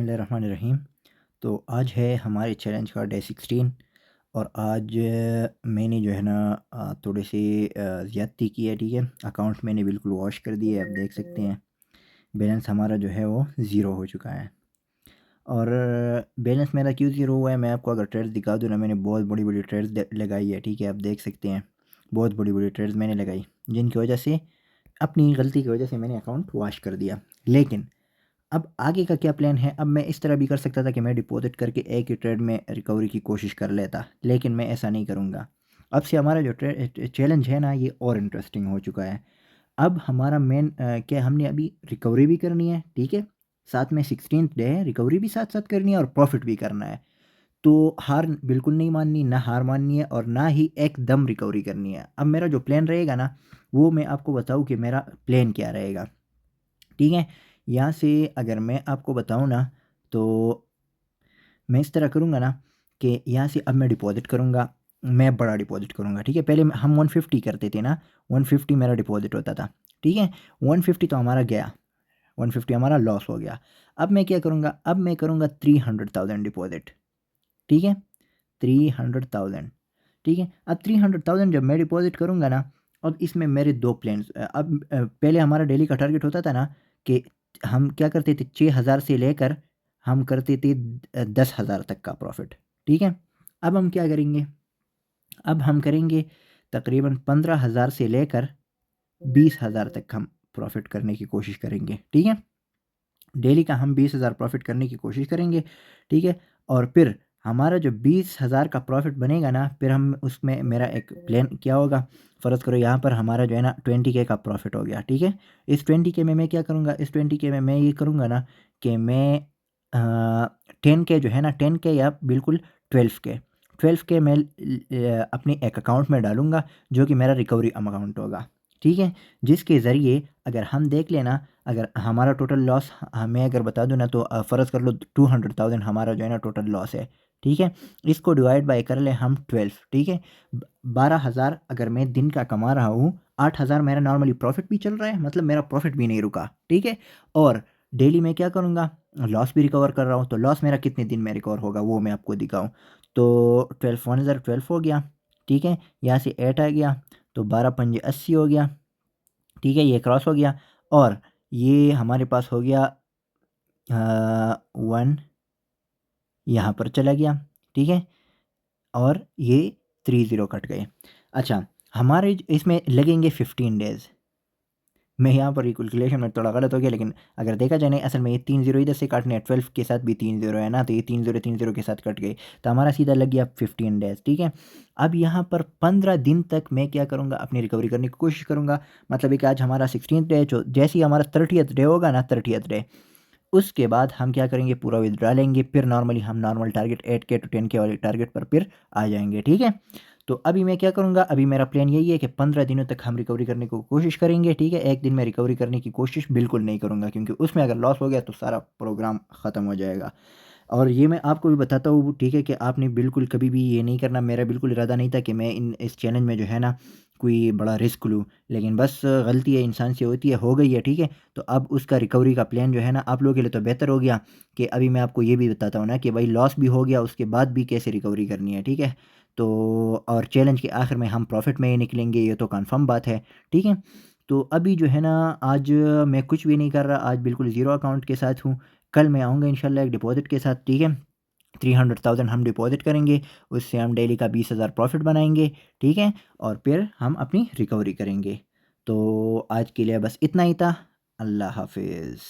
बिस्मिल्लाहिर्रहमानिर्रहीम। तो आज है हमारे चैलेंज का डे 16 और आज मैंने जो है ना थोड़ी सी ज़्यादती की है। ठीक है, अकाउंट मैंने बिल्कुल वॉश कर दिए, आप देख सकते हैं बैलेंस हमारा जो है वो ज़ीरो हो चुका है। और बैलेंस मेरा क्यों ज़ीरो हुआ है, मैं आपको अगर ट्रेड्स दिखा दूँ ना, मैंने बहुत बड़ी बड़ी ट्रेड्स लगाई है। ठीक है, आप देख सकते हैं बहुत बड़ी बड़ी ट्रेड्स मैंने लगाई, जिनकी वजह से अपनी गलती की वजह से मैंने अकाउंट वॉश कर दिया। लेकिन अब आगे का क्या प्लान है? अब मैं इस तरह भी कर सकता था कि मैं डिपॉज़िट करके एक ही ट्रेड में रिकवरी की कोशिश कर लेता, लेकिन मैं ऐसा नहीं करूँगा। अब से हमारा जो चैलेंज है ना, ये और इंटरेस्टिंग हो चुका है। अब हमारा मेन क्या हमने अभी रिकवरी भी करनी है, ठीक है? साथ में 16th डे है, रिकवरी भी साथ-साथ करनी है और प्रॉफ़िट भी करना है। तो हार बिल्कुल नहीं माननी, ना हार माननी है और ना ही एकदम रिकवरी करनी है। अब मेरा जो प्लान रहेगा ना, वो मैं आपको बताऊँ कि मेरा प्लान क्या रहेगा। ठीक है? यहाँ से अगर मैं आपको बताऊँ ना, तो मैं इस तरह करूँगा ना कि यहाँ से अब मैं डिपॉज़िट करूँगा, मैं बड़ा डिपॉज़िट करूँगा। ठीक है? पहले हम 150 करते थे ना, 150 मेरा डिपॉज़िट होता था। ठीक है? 150 तो हमारा गया, 150 हमारा लॉस हो गया। अब मैं क्या करूँगा, अब मैं करूँगा 300,000 डिपॉज़िट। ठीक है? 300,000। ठीक है? अब 300,000 जब मैं डिपॉज़िट करूँगा ना, अब इसमें मेरे 2 प्लान्स पहले हमारा डेली का टारगेट होता था ना कि हम क्या करते थे, 6,000 से लेकर हम करते थे 10,000 तक का प्रॉफ़िट। ठीक है? अब हम क्या करेंगे, अब हम करेंगे तकरीबन 15,000 से लेकर 20,000 तक हम प्रॉफ़िट करने की कोशिश करेंगे। ठीक है? डेली का हम 20,000 प्रॉफ़िट करने की कोशिश करेंगे। ठीक है? और फिर हमारा जो 20,000 का प्रॉफ़िट बनेगा ना, फिर हम उसमें मेरा एक प्लान क्या होगा, फ़र्ज़ करो यहाँ पर हमारा जो है ना 20K का प्रॉफ़िट हो गया। ठीक है? इस 20K में मैं क्या करूँगा, इस 20K में मैं ये करूँगा ना कि मैं 10K जो है ना, 10K या बिल्कुल 12K, 12K मैं अपने एक अकाउंट में डालूँगा, जो कि मेरा रिकवरी अकाउंट होगा। ठीक है? जिसके ज़रिए अगर हम देख लें ना, अगर हमारा टोटल लॉस मैं अगर बता दूँ ना, तो फ़र्ज़ कर लो 200,000 हमारा जो है ना टोटल लॉस है। ठीक है? इसको डिवाइड बाय कर लें हम 12। ठीक है? 12,000 अगर मैं दिन का कमा रहा हूँ, 8,000 मेरा नॉर्मली प्रॉफ़िट भी चल रहा है, मतलब मेरा प्रॉफ़िट भी नहीं रुका। ठीक है? और डेली मैं क्या करूँगा, लॉस भी रिकवर कर रहा हूँ, तो लॉस मेरा कितने दिन में रिकवर होगा वो मैं आपको दिखाऊँ। तो 12 1012 हो गया। ठीक है? यहाँ से 8 आ गया, तो 12 पंजे 80 हो गया। ठीक है? ये क्रॉस हो गया और ये हमारे पास हो गया 1 यहाँ पर चला गया। ठीक है? और ये 30 कट गए। अच्छा, हमारे इसमें लगेंगे 15 डेज़। मैं यहाँ पर कैलकुलेशन में थोड़ा गलत हो गया, लेकिन अगर देखा जाए ना, असल में ये 3 ज़ीरो इधर से काटने हैं, 12 के साथ भी 3 ज़ीरो है ना, तो ये 3 ज़ीरो के साथ कट गए, तो हमारा सीधा लग गया 15 डेज़। ठीक है? अब यहाँ पर 15 दिन तक मैं क्या करूँगा, अपनी रिकवरी करने की कोशिश करूँगा। मतलब है कि आज हमारा 16th डे, जो जैसे ही हमारा 30th डे होगा ना, 30th डे, उसके बाद हम क्या करेंगे, पूरा विथड्रा लेंगे, फिर नॉर्मली हम normal target 8K to 10K वाले टारगेट पर फिर आ जाएँगे। ठीक है? तो अभी मैं क्या करूँगा, अभी मेरा प्लान यही है कि 15 दिनों तक हम रिकवरी करने की कोशिश करेंगे। ठीक है? 1 दिन में रिकवरी करने की कोशिश बिल्कुल नहीं करूँगा, क्योंकि उसमें अगर लॉस हो गया तो सारा प्रोग्राम ख़त्म हो जाएगा। और ये मैं आपको भी बताता हूँ, ठीक है, कि आपने बिल्कुल कभी भी ये नहीं करना। मेरा बिल्कुल इरादा नहीं था कि मैं इस चैलेंज में जो है ना कोई बड़ा रिस्क लूँ, लेकिन बस गलती है, इंसान से होती है, हो गई है। ठीक है? तो अब उसका रिकवरी का प्लान जो है ना, आप लोगों के लिए तो बेहतर हो गया कि अभी मैं आपको ये भी बताता हूँ ना कि भाई लॉस भी हो गया, उसके बाद भी कैसे रिकवरी करनी है। ठीक है? तो और चैलेंज के आखिर में हम प्रॉफिट में ही निकलेंगे, ये तो कन्फर्म बात है। ठीक है? तो अभी जो है ना, आज मैं कुछ भी नहीं कर रहा, आज बिल्कुल ज़ीरो अकाउंट के साथ हूँ। कल मैं आऊँगा इंशाल्लाह एक डिपॉज़िट के साथ। ठीक है? 300,000 हम डिपॉज़िट करेंगे, उससे हम डेली का 20,000 प्रॉफ़िट बनाएँगे। ठीक है? और फिर हम अपनी रिकवरी करेंगे। तो आज के लिए बस इतना ही था। अल्लाह हाफ़िज़।